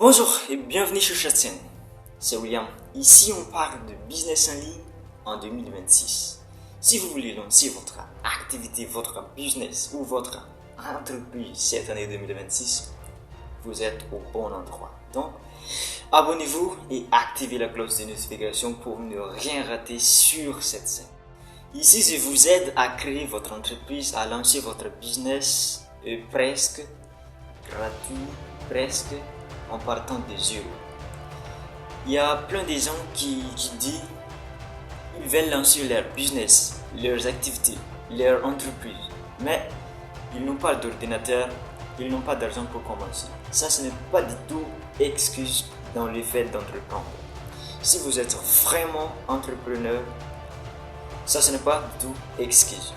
Bonjour et bienvenue sur cette chaîne. C'est William. Ici, on parle de business en ligne en 2026. Si vous voulez lancer votre activité, votre business ou votre entreprise cette année 2026, vous êtes au bon endroit. Donc, abonnez-vous et activez la cloche de notification pour ne rien rater sur cette chaîne. Ici, je vous aide à créer votre entreprise, à lancer votre business presque gratuit, presque en partant de zéro. Il y a plein de gens qui disent qu'ils veulent lancer leur business, leurs activités, leur entreprise, mais ils n'ont pas d'ordinateur, ils n'ont pas d'argent pour commencer. Ça, ce n'est pas du tout excuse dans le fait d'entreprendre. Si vous êtes vraiment entrepreneur, ça, ce n'est pas du tout excuse.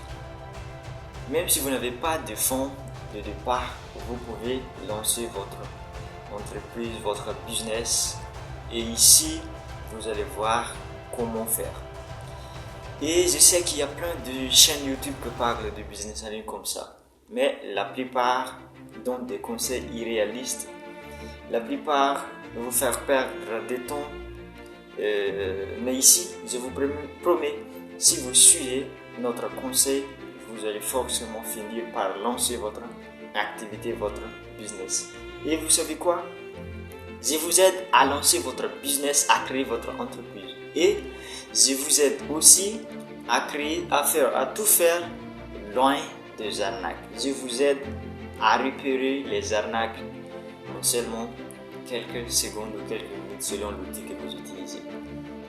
Même si vous n'avez pas de fonds de départ, vous pouvez lancer votre entreprise, votre business, et ici vous allez voir comment faire. Et je sais qu'il y a plein de chaînes YouTube qui parlent de business en ligne comme ça, mais la plupart donnent des conseils irréalistes, la plupart vont vous faire perdre du temps, mais ici je vous promets, si vous suivez notre conseil, vous allez forcément finir par lancer votre activité, votre business. Et vous savez quoi? Je vous aide à lancer votre business, à créer votre entreprise. Et je vous aide aussi à tout faire loin des arnaques. Je vous aide à repérer les arnaques en seulement quelques secondes ou quelques minutes selon l'outil que vous utilisez.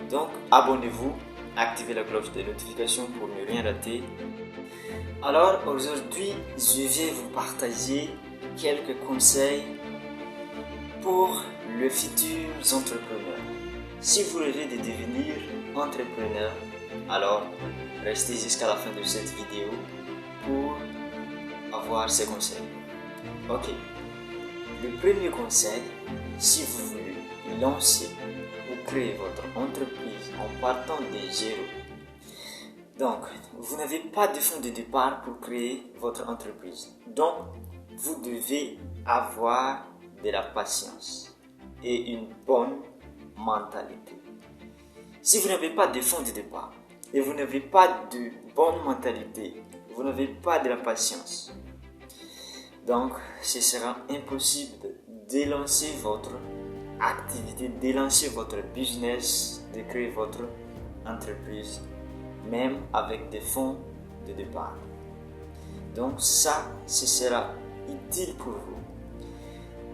Donc, abonnez-vous, activez la cloche de notification pour ne rien rater. Alors, aujourd'hui, je vais vous partager quelques conseils pour les futurs entrepreneurs. Si vous rêvez de devenir entrepreneur, alors restez jusqu'à la fin de cette vidéo pour avoir ces conseils. Ok, le premier conseil, si vous voulez lancer ou créer votre entreprise en partant de zéro, donc vous n'avez pas de fonds de départ pour créer votre entreprise, donc vous devez avoir de la patience et une bonne mentalité. Si vous n'avez pas de fonds de départ et vous n'avez pas de bonne mentalité, vous n'avez pas de la patience, donc ce sera impossible de lancer votre activité, de lancer votre business, de créer votre entreprise, même avec des fonds de départ. Donc ça, ce sera utile pour vous.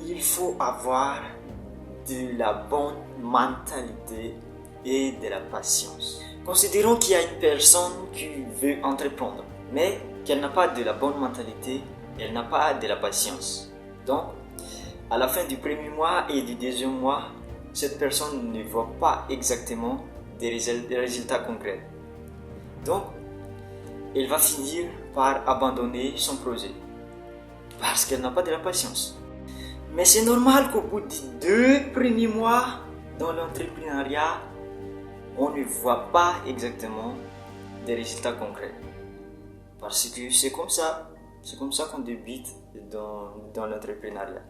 Il faut avoir de la bonne mentalité et de la patience. Considérons qu'il y a une personne qui veut entreprendre, mais qu'elle n'a pas de la bonne mentalité, elle n'a pas de la patience. Donc, à la fin du premier mois et du deuxième mois, cette personne ne voit pas exactement des résultats concrets. Donc, elle va finir par abandonner son projet parce qu'elle n'a pas de la patience. Mais c'est normal qu'au bout des 2 premiers mois dans l'entrepreneuriat, on ne voit pas exactement des résultats concrets. Parce que c'est comme ça qu'on débute dans l'entrepreneuriat.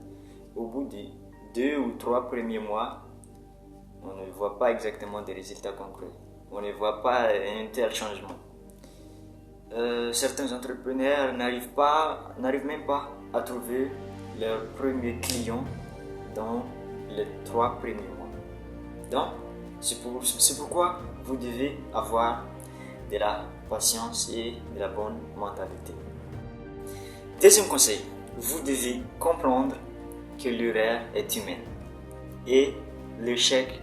Au bout des 2 ou 3 premiers mois, on ne voit pas exactement des résultats concrets. On ne voit pas un tel changement. Certains entrepreneurs n'arrivent même pas à trouver leurs premiers clients dans les 3 premiers mois. Donc, c'est pourquoi vous devez avoir de la patience et de la bonne mentalité. Deuxième conseil, vous devez comprendre que l'erreur est humaine et l'échec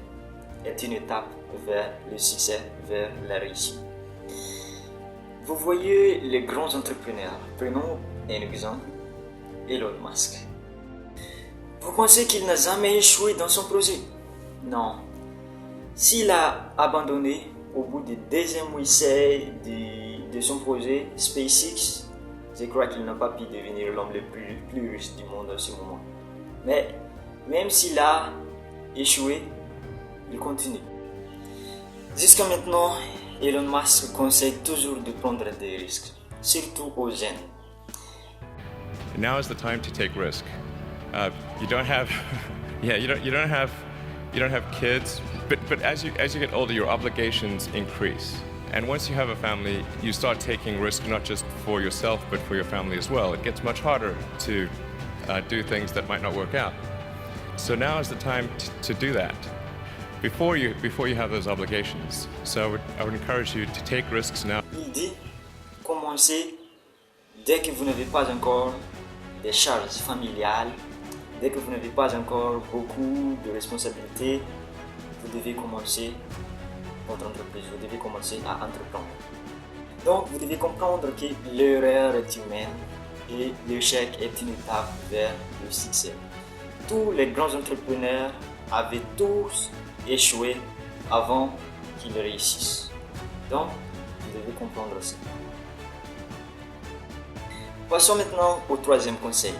est une étape vers le succès, vers la réussite. Vous voyez les grands entrepreneurs, prenons un exemple, Elon Musk. Vous pensez qu'il n'a jamais échoué dans son projet? Non. S'il a abandonné au bout du deuxième essai de son projet SpaceX, je crois qu'il n'a pas pu devenir l'homme le plus riche du monde en ce moment. Mais même s'il a échoué, il continue. Jusqu'à maintenant, Elon Musk conseille toujours de prendre des risques, surtout aux jeunes. Now is the time to take risk. You don't have Yeah, you don't have kids, but as you get older, your obligations increase. And once you have a family, you start taking risks not just for yourself but for your family as well. It gets much harder to do things that might not work out. So now is the time to do that before you have those obligations. So I would encourage you to take risks now. Il dit, commencez dès que vous n'avez pas encore des charges familiales, dès que vous n'avez pas encore beaucoup de responsabilités, vous devez commencer votre entreprise, vous devez commencer à entreprendre. Donc, vous devez comprendre que l'erreur est humaine et l'échec est une étape vers le succès. Tous les grands entrepreneurs avaient tous échoué avant qu'ils réussissent. Donc, vous devez comprendre ça. Passons maintenant au troisième conseil.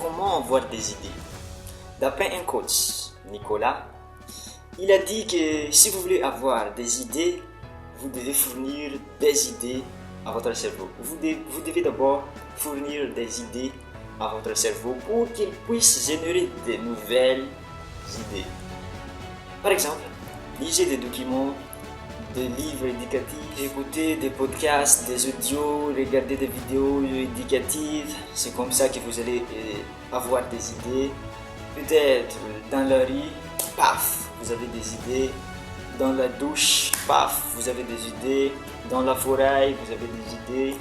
Comment avoir des idées? D'après un coach, Nicolas, il a dit que si vous voulez avoir des idées, vous devez fournir des idées à votre cerveau. Vous devez d'abord fournir des idées à votre cerveau pour qu'il puisse générer de nouvelles idées. Par exemple, lisez des documents, des livres éducatifs, écoutez des podcasts, des audios, regardez des vidéos éducatives. C'est comme ça que vous allez avoir des idées. Peut-être dans la rue, paf, vous avez des idées. Dans la douche, paf, vous avez des idées. Dans la forêt, vous avez des idées.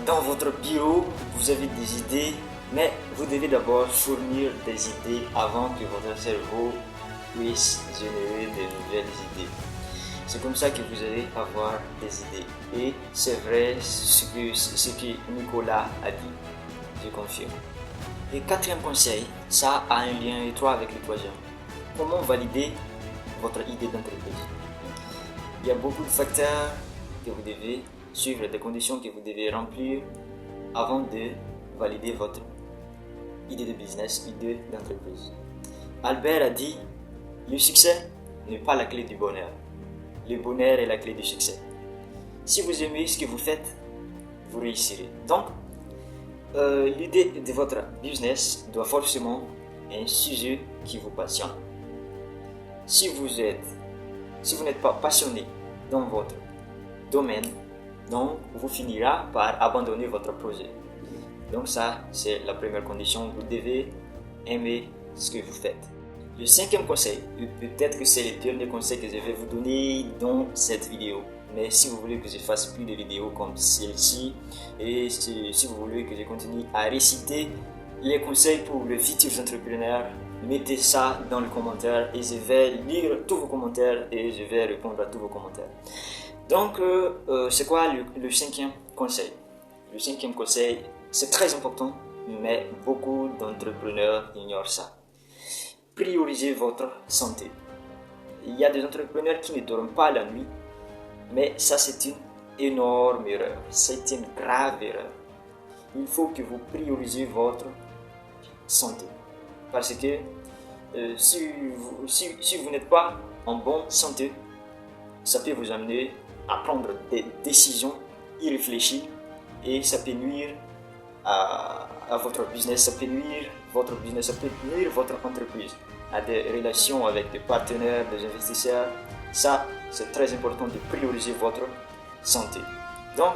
Dans votre bureau, vous avez des idées. Mais vous devez d'abord fournir des idées avant que votre cerveau puisse générer de nouvelles idées. C'est comme ça que vous allez avoir des idées. Et c'est vrai ce que Nicolas a dit. Je confirme. Et quatrième conseil, ça a un lien étroit avec le troisième. Comment valider votre idée d'entreprise? Il y a beaucoup de facteurs que vous devez suivre, des conditions que vous devez remplir avant de valider votre idée de business, idée d'entreprise. Albert a dit, le succès n'est pas la clé du bonheur. Le bonheur est la clé du succès. Si vous aimez ce que vous faites, vous réussirez. Donc, l'idée de votre business doit forcément être un sujet qui vous passionne. Si vous n'êtes pas passionné dans votre domaine, donc vous finirez par abandonner votre projet. Donc ça, c'est la première condition. Vous devez aimer ce que vous faites. Le cinquième conseil, peut-être que c'est le dernier conseil que je vais vous donner dans cette vidéo. Mais si vous voulez que je fasse plus de vidéos comme celle-ci, et si vous voulez que je continue à réciter les conseils pour les futurs entrepreneurs, mettez ça dans les commentaires et je vais lire tous vos commentaires et je vais répondre à tous vos commentaires. Donc, c'est quoi le cinquième conseil? Le cinquième conseil, c'est très important, mais beaucoup d'entrepreneurs ignorent ça. Priorisez votre santé. Il y a des entrepreneurs qui ne dorment pas la nuit, mais ça c'est une énorme erreur, c'est une grave erreur. Il faut que vous priorisez votre santé. Parce que si vous n'êtes pas en bonne santé, ça peut vous amener à prendre des décisions irréfléchies et ça peut nuire à votre business, ça peut nuire votre business, ça peut nuire votre entreprise, à des relations avec des partenaires, des investisseurs. Ça, c'est très important de prioriser votre santé. Donc,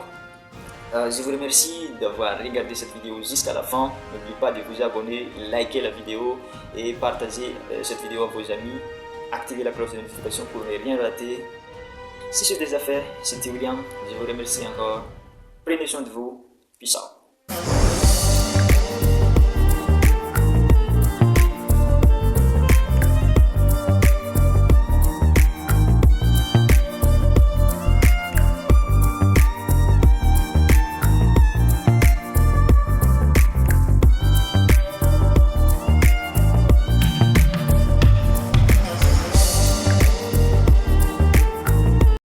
je vous remercie d'avoir regardé cette vidéo jusqu'à la fin. N'oubliez pas de vous abonner, liker la vidéo et partager cette vidéo à vos amis. Activez la cloche de notification pour ne rien rater. Si c'est déjà fait, c'était William. Je vous remercie encore. Prenez soin de vous. Peace out.